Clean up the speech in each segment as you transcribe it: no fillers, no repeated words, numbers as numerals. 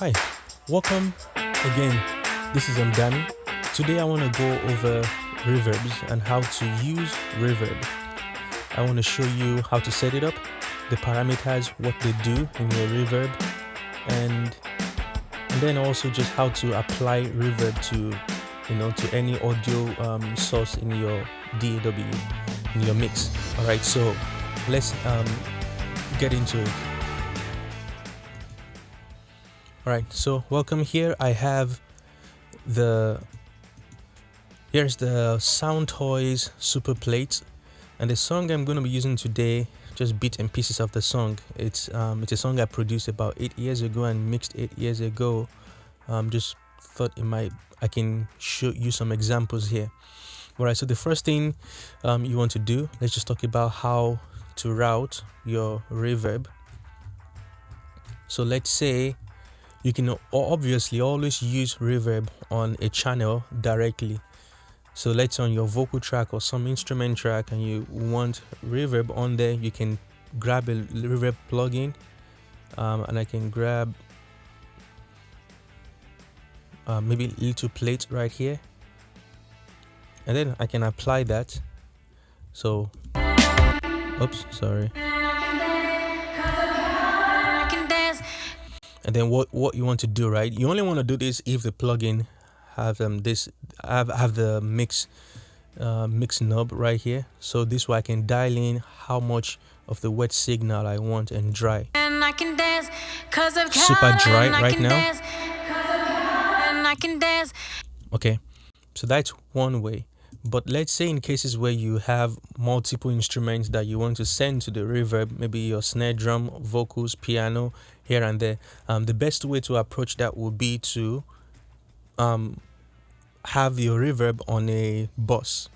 Hi, welcome again. This is Danny. Today I want to go over reverbs and how to use reverb. I want to show you how to set it up, the parameters, what they do in your reverb, and then also just how to apply reverb to any audio source in your DAW, in your mix. All right, so let's get into it. All right, so welcome here. I have here's the Sound Toys Super Plate, and the song I'm going to be using today, just bits and pieces of the song. It's a song I produced about 8 years ago and mixed 8 years ago. Just thought I can show you some examples here. All right, so the first thing you want to do, let's just talk about how to route your reverb. So let's say you can obviously always use reverb on a channel directly. So let's say on your vocal track or some instrument track and you want reverb on there, you can grab a reverb plugin, and I can grab maybe a little plate right here, and then I can apply that. So oops, sorry. And then what you want to do, right? You only want to do this if the plugin have the mix knob right here. So this way I can dial in how much of the wet signal I want and dry. And I can dance 'cause of super dry right now. Okay, so that's one way. But let's say in cases where you have multiple instruments that you want to send to the reverb, maybe your snare drum, vocals, piano, here and there, the best way to approach that would be to have your reverb on a bus,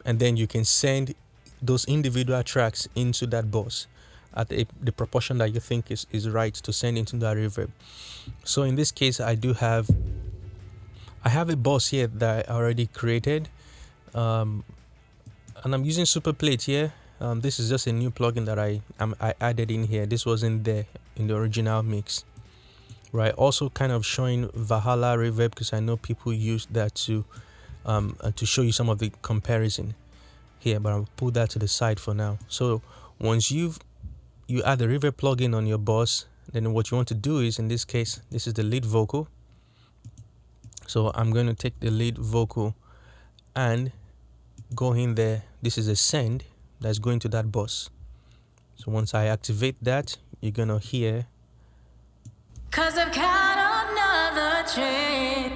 and then you can send those individual tracks into that bus at the proportion that you think is right to send into that reverb. So in this case, I have a bus here that I already created, and I'm using Super Plate here. This is just a new plugin that I added in here. This wasn't there in the original mix, right? Also kind of showing Valhalla reverb because I know people use that to show you some of the comparison here, but I'll put that to the side for now. So once you add the reverb plugin on your bus, then what you want to do is, in this case, this is the lead vocal. So I'm going to take the lead vocal and go in there. This is a send that's going to that bus. So once I activate that, you're gonna hear 'cause I've got another train.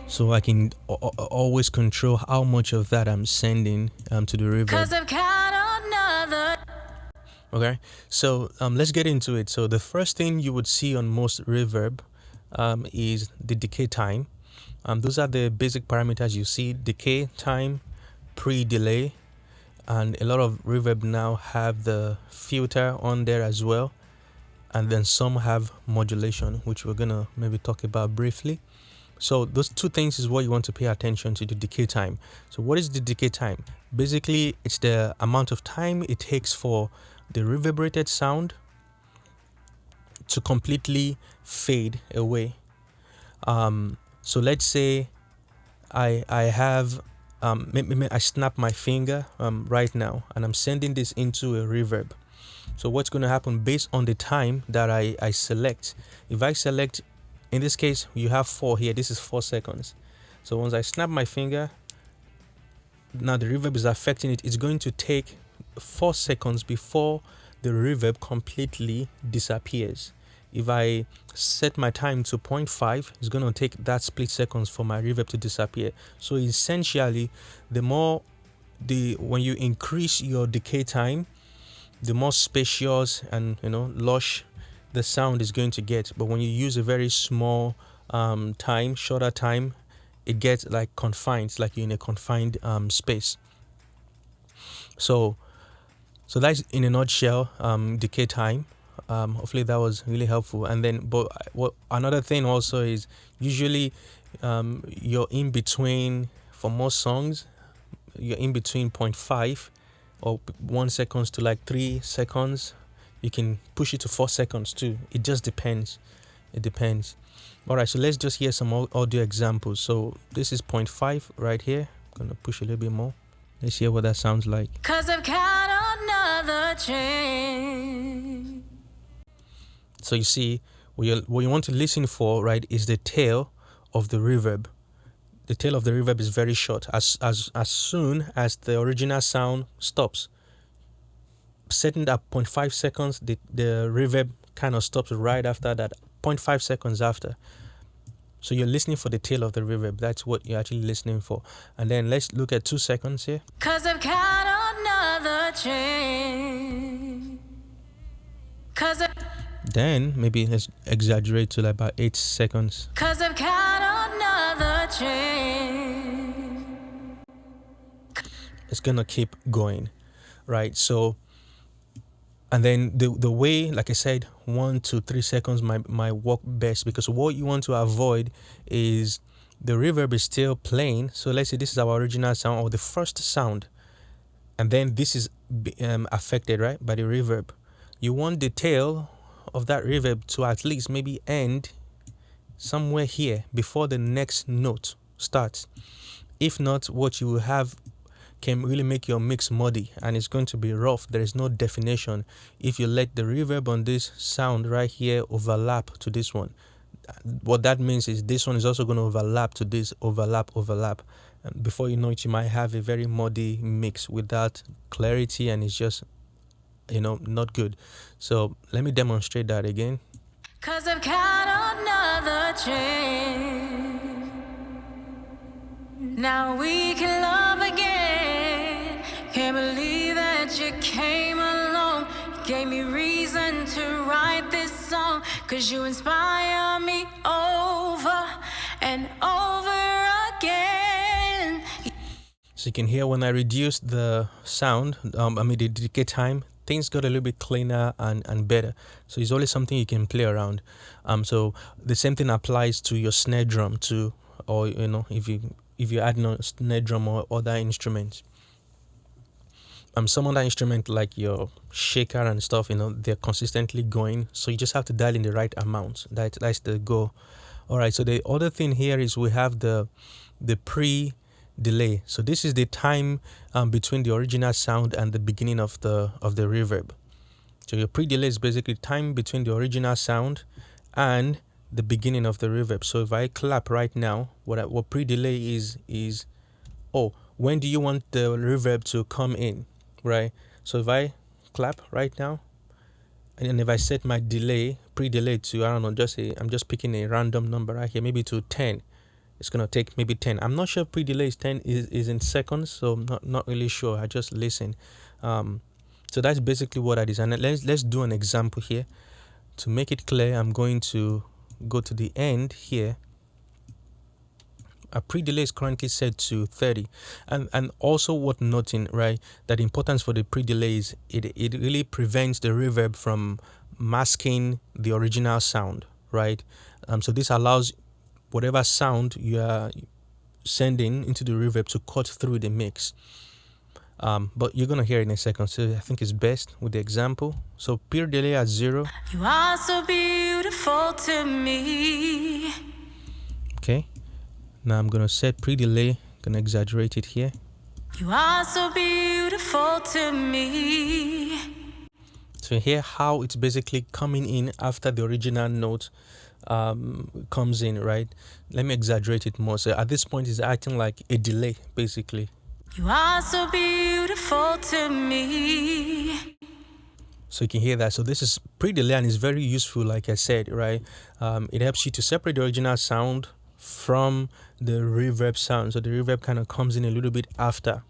So I can always control how much of that I'm sending to the reverb. 'Cause I've got another. Okay, so let's get into it. So the first thing you would see on most reverb is the decay time. Those are the basic parameters you see: decay time, pre-delay, and a lot of reverb now have the filter on there as well, and then some have modulation, which we're gonna maybe talk about briefly. So those two things is what you want to pay attention to: the decay time. So what is the decay time? Basically, it's the amount of time it takes for the reverberated sound to completely fade away. So let's say I have I snap my finger right now and I'm sending this into a reverb. So what's going to happen based on the time that I select? If I select, in this case, you have 4 here. This is 4 seconds. So once I snap my finger, now the reverb is affecting it. It's going to take 4 seconds before the reverb completely disappears. If I set my time to 0.5, it's going to take that split seconds for my reverb to disappear. So essentially, when you increase your decay time, the more spacious and lush the sound is going to get. But when you use a very small shorter time, it gets like confined. It's like you're in a confined space. So that's in a nutshell decay time. Hopefully that was really helpful. And then, but another thing also is usually you're in between, for most songs, you're in between 0.5 or 1 seconds to like 3 seconds. You can push it to 4 seconds too. It just depends. It depends. All right, so let's just hear some audio examples. So this is 0.5 right here. I'm gonna push a little bit more. Let's hear what that sounds like. 'Cause I've got another chance. So you see, what you want to listen for, right, is the tail of the reverb. The tail of the reverb is very short. As soon as the original sound stops, setting that 0.5 seconds, the reverb kind of stops right after that, 0.5 seconds after. So you're listening for the tail of the reverb. That's what you're actually listening for. And then let's look at 2 seconds here. 'Cause I've got another chance. 'Cause then maybe let's exaggerate to like about 8 seconds. 'Cause I've got another chance. It's gonna keep going, right? So, and then the way, like I said, 1 to 3 seconds might work best, because what you want to avoid is the reverb is still playing. So let's say this is our original sound, or the first sound, and then this is affected, right, by the reverb. You want the tail of that reverb to at least maybe end somewhere here before the next note starts. If not, what you will have can really make your mix muddy, and it's going to be rough. There is no definition if you let the reverb on this sound right here overlap to this one. What that means is this one is also going to overlap to this, overlap, and before you know it, you might have a very muddy mix without clarity, and it's just, not good. So let me demonstrate that again. 'Cause I've got another chance. Now we can love again. Can't believe that you came along. You gave me reason to write this song. 'Cause you inspire me over and over again. So you can hear when I reduced the sound, the decay time, things got a little bit cleaner and better. So it's always something you can play around. So the same thing applies to your snare drum too, or if you add no snare drum or other instruments. Some other instrument like your shaker and stuff, they're consistently going. So you just have to dial in the right amount. That's the goal. All right. So the other thing here is we have the pre-delay. So this is the time between the original sound and the beginning of the reverb. So your pre-delay is basically time between the original sound and the beginning of the reverb. So if I clap right now, what pre-delay is when do you want the reverb to come in, right? So if I clap right now, and if I set my pre-delay to, I don't know, I'm just picking a random number right here, maybe to 10. It's gonna take maybe 10. I'm not sure if pre-delay is 10 is in seconds, so I'm not really sure. I just listen. So that's basically what it is. And let's do an example here. To make it clear, I'm going to go to the end here. A pre-delay is currently set to 30, and also worth noting, right, that the importance for the pre-delay is it really prevents the reverb from masking the original sound, right? So this allows whatever sound you are sending into the reverb to cut through the mix. But you're gonna hear it in a second, so I think it's best with the example. So pre-delay at 0. You are so beautiful to me. Okay. Now I'm gonna set pre-delay. Gonna exaggerate it here. You are so beautiful to me. So hear how it's basically coming in after the original note comes in, right? Let me exaggerate it more. So at this point, it's acting like a delay, basically. You are so beautiful to me. So you can hear that. So this is pre-delay, and it's very useful, like I said, right? It helps you to separate the original sound from the reverb sound. So the reverb kind of comes in a little bit after,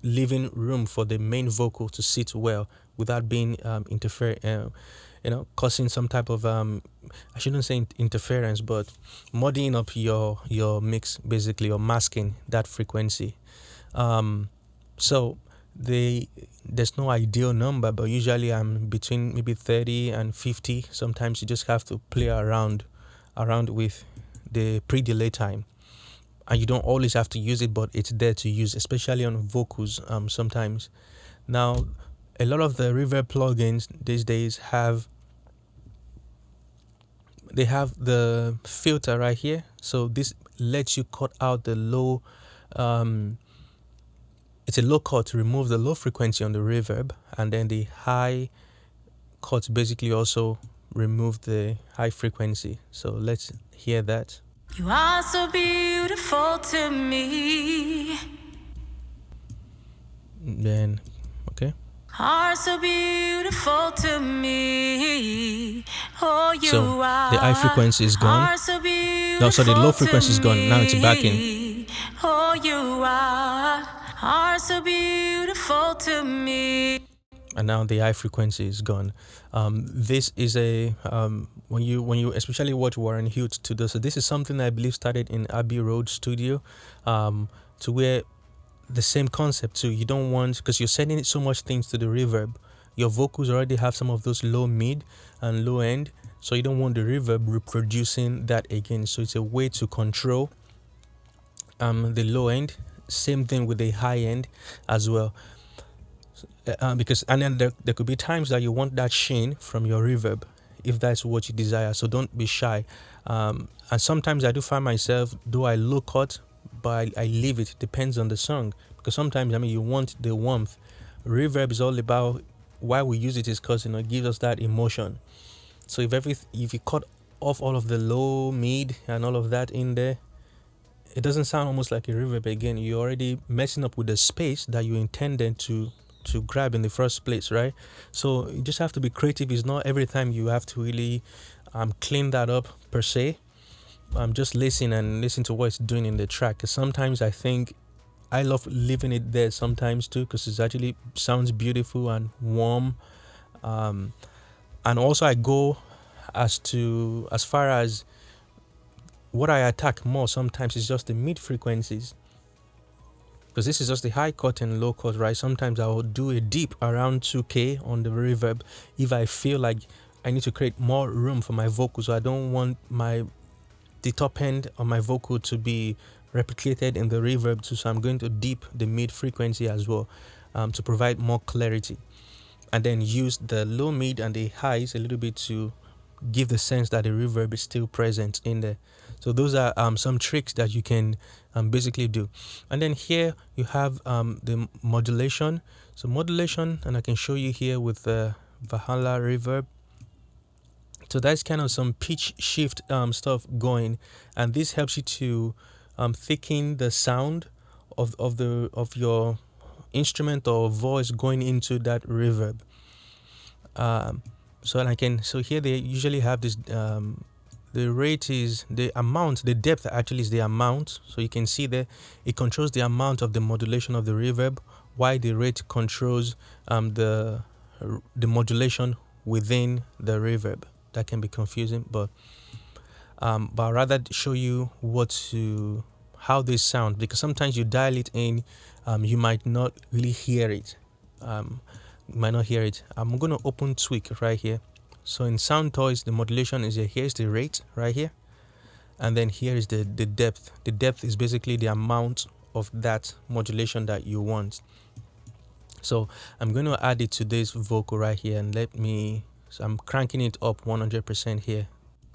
leaving room for the main vocal to sit well without being causing some type of I shouldn't say interference, but muddying up your mix, basically, or masking that frequency. So there's no ideal number, but usually I'm between maybe 30 and 50. Sometimes you just have to play around with the pre-delay time, and you don't always have to use it, but it's there to use, especially on vocals sometimes. Now, a lot of the reverb plugins these days have they have the filter right here. So this lets you cut out the low, it's a low cut to remove the low frequency on the reverb, and then the high cut basically also remove the high frequency. So let's hear that. You are so beautiful to me. Then, okay. Are so beautiful to me. Oh, you So are. the high frequency is gone. Are so beautiful. No, so the low frequency is gone. Now it's back in. Oh, you are so beautiful to me. And now the high frequency is gone. This is a when you especially watch Warren Hughes to do so. This is something I believe started in Abbey Road Studio, to where the same concept too. You don't want, because you're sending it so much things to the reverb. Your vocals already have some of those low mid and low end, so you don't want the reverb reproducing that again. So it's a way to control the low end. Same thing with the high end as well. Because and then there could be times that you want that sheen from your reverb if that's what you desire, so don't be shy. And sometimes I do find myself, though I low cut, but I leave it. Depends on the song, because sometimes you want the warmth. Reverb is all about, why we use it is because it gives us that emotion. So if you cut off all of the low mid and all of that in there, it doesn't sound almost like a reverb again. You're already messing up with the space that you intended to grab in the first place, right? So you just have to be creative. It's not every time you have to really clean that up per se. Just listen to what it's doing in the track. Because sometimes I think I love leaving it there sometimes too, because it actually sounds beautiful and warm. And also I go as far as what I attack more sometimes is just the mid frequencies, because this is just the high cut and low cut, right? Sometimes I will do a deep around 2K on the reverb if I feel like I need to create more room for my vocals. So I don't want the top end of my vocal to be replicated in the reverb too. So I'm going to deep the mid frequency as well, to provide more clarity, and then use the low mid and the highs a little bit to give the sense that the reverb is still present in there. So those are some tricks that you can basically do. And then here you have the modulation. So modulation, and I can show you here with the Valhalla reverb. So that's kind of some pitch shift stuff going, and this helps you to thicken the sound of your instrument or voice going into that reverb. So here they usually have this, the rate is the amount, the depth actually is the amount. So you can see there, it controls the amount of the modulation of the reverb, while the rate controls the modulation within the reverb. That can be confusing, but I'd rather show you how they sound, because sometimes you dial it in, you might not really hear it. I'm going to open Tweak right here. So in Sound Toys, the modulation is here. Here's the rate right here, and then here is the depth. The depth is basically the amount of that modulation that you want. So I'm going to add it to this vocal right here, and so I'm cranking it up 100% here.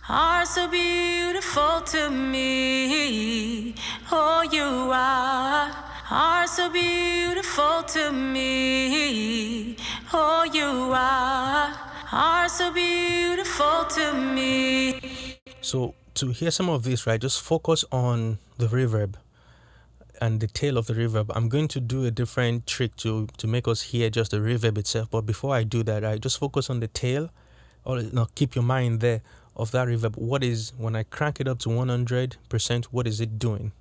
Are so beautiful to me. Oh, you are so beautiful to me. Oh, you are so beautiful to me. So to hear some of this, right, just focus on the reverb and the tail of the reverb. I'm going to do a different trick to make us hear just the reverb itself. But before I do that, I just focus on the tail, or keep your mind there of that reverb. When I crank it up to 100%, what is it doing?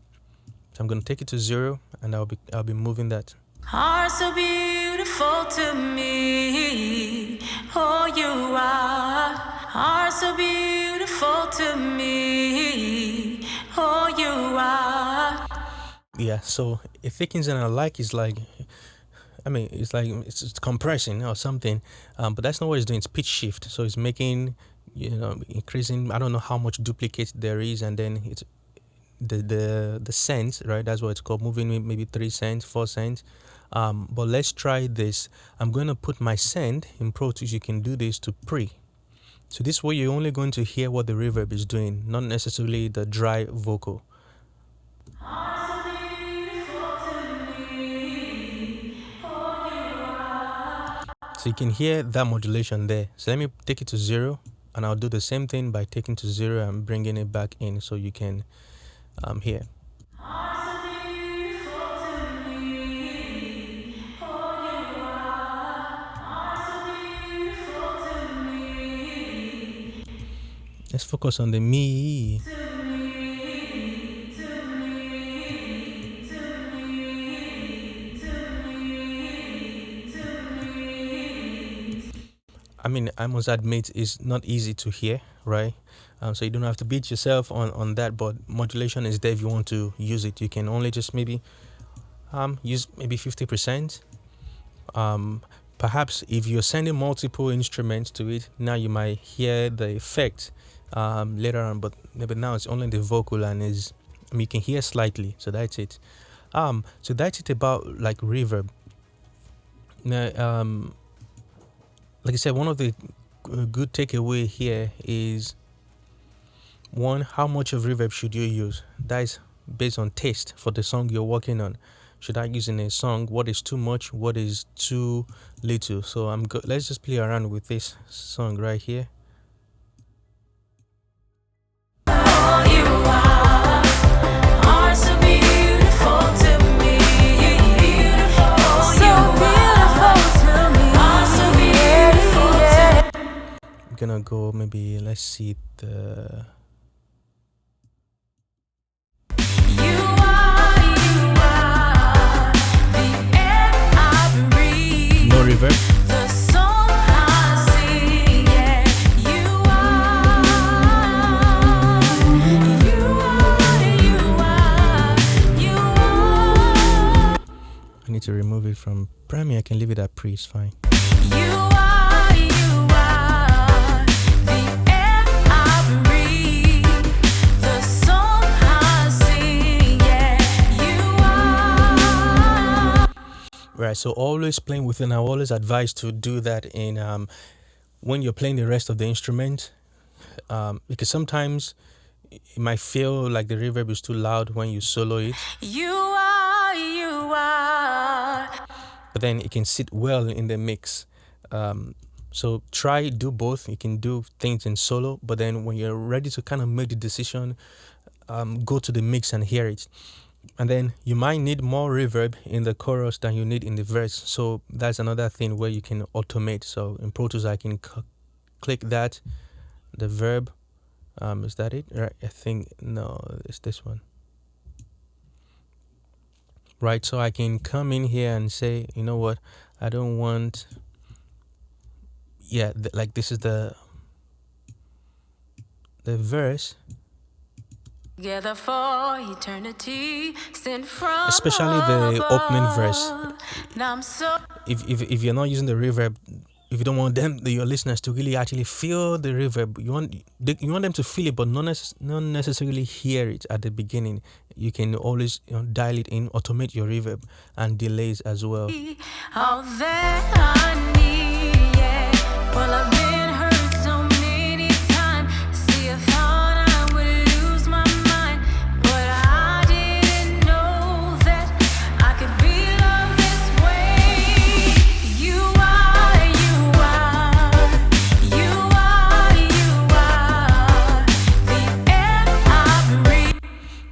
So I'm going to take it to 0, and I'll be moving that. Are so beautiful to me. Oh, you are so beautiful to me. Oh, you are. Yeah, so it thickens, and I like it's like, it's compressing or something, but that's not what it's doing. It's pitch shift, so it's making, increasing. I don't know how much duplicate there is, and then it's the cents, right? That's what it's called, moving maybe 3 cents, 4 cents. But let's try this. I'm going to put my send in Pro Tools. You can do this to pre. So this way you're only going to hear what the reverb is doing, not necessarily the dry vocal. So you can hear that modulation there. So let me take it to 0, and I'll do the same thing by taking to 0 and bringing it back in so you can hear. Let's focus on the me. I mean, I must admit, it's not easy to hear, right? So you don't have to beat yourself on that, but modulation is there if you want to use it. You can only just maybe use maybe 50%. Perhaps if you're sending multiple instruments to it, now you might hear the effect later on, but now it's only the vocal and you can hear slightly. So that's it. So that's it about like reverb. Now, like I said, one of the good takeaway here is, one, how much of reverb should you use? That is based on taste for the song you're working on. Should I use in a song? What is too much? What is too little? So let's just play around with this song right here. I'm gonna go maybe, let's see the... No reverb. I need to remove it from Premiere. I can leave it at pre, it's fine. Right, so always playing within. I always advise to do that in when you're playing the rest of the instrument, because sometimes it might feel like the reverb is too loud when you solo it. But then it can sit well in the mix. So do both. You can do things in solo, but then when you're ready to kind of make the decision, go to the mix and hear it. And then you might need more reverb in the chorus than you need in the verse. So that's another thing where you can automate. So in Pro Tools, I can click that, the verb. Is that it? Right? I think, no, it's this one. Right, so I can come in here and say, you know what, I don't want, like this is the verse. Together for eternity, sent from especially the opening verse. If you're not using the reverb, if you don't want your listeners to really actually feel the reverb, you want them to feel it, but not necessarily hear it at the beginning. You can always dial it in, automate your reverb and delays as well. All that I need, yeah. Well, I've been hurt so many times. See, I thought I would lose my mind, but I didn't know that I could be loved this way. You are the air I breathe.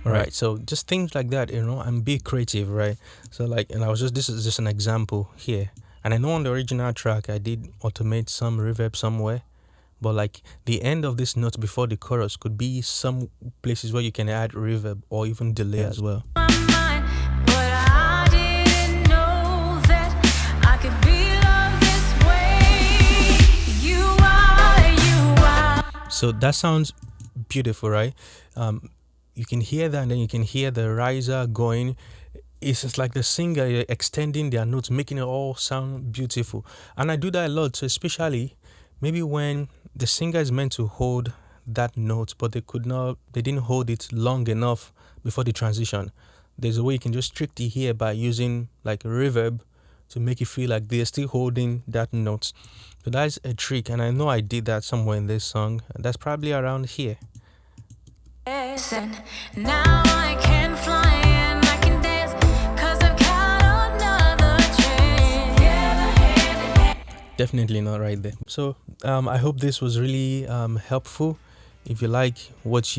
All right, so just things like that, and be creative, right? So this is just an example here. And I know on the original track, I did automate some reverb somewhere, but like the end of this note before the chorus could be some places where you can add reverb or even delay as well. So that sounds beautiful, right? You can hear that, and then you can hear the riser going. It's just like the singer extending their notes, making it all sound beautiful. And I do that a lot, so especially maybe when the singer is meant to hold that note, but they didn't hold it long enough before the transition. There's a way you can just strictly hear by using like reverb to make you feel like they're still holding that note. So that's a trick, and I know I did that somewhere in this song. That's probably around here. Now I can fly and I can dance, 'cause I've got another chance. Definitely not right there. So I hope this was really helpful. If you like what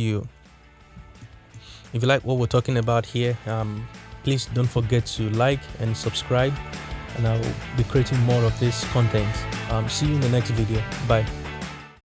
we're talking about here, please don't forget to like and subscribe, and I'll be creating more of this content. See you in the next video. Bye.